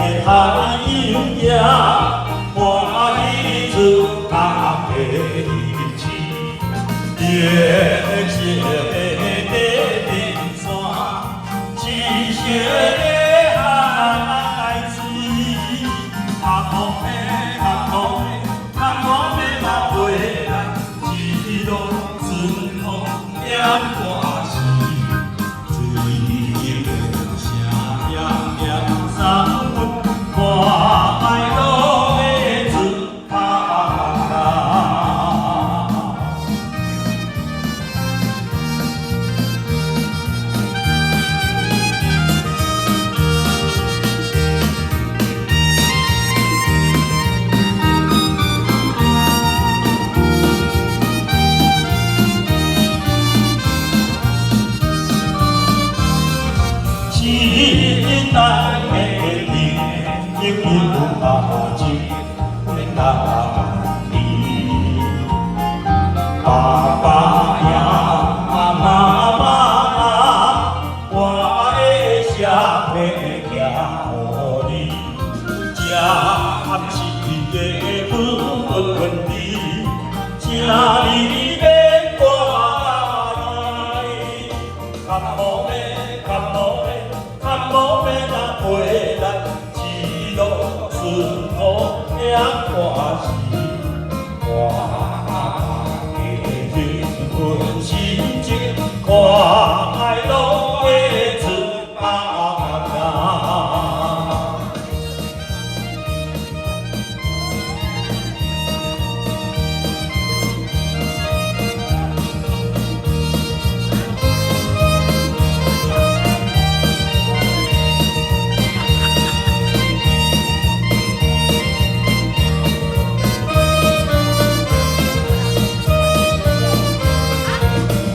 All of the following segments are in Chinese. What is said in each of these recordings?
海洋呀，欢喜出家的日子，月色的地山，是些的海水，阿公的阿公的阿公的嘛回来，一路顺风点歌词，水流声凉凉三分，看海路的出发啦。时代的年，已经把情难离。爸爸呀，妈妈呀，我的写要寄予你，这暗时的阮问你，请你免挂碍。看无要，看无要，看无要若回来，一路顺风点歌词，我的灵魂心情，看海路的出发啦。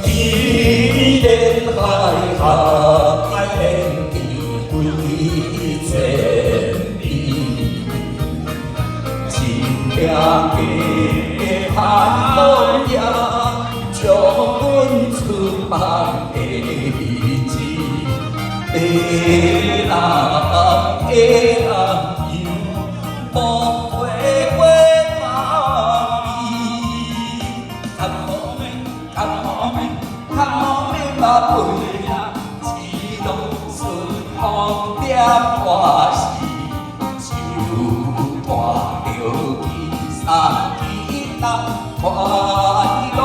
天连海峡，海连地几千里，真命的寒冬夜，将阮出梦的日子，白人的人样，无花花香味，看无面，看无面。看无面嘛陪啊，一路顺风点歌词，手带着吉他吉他，快乐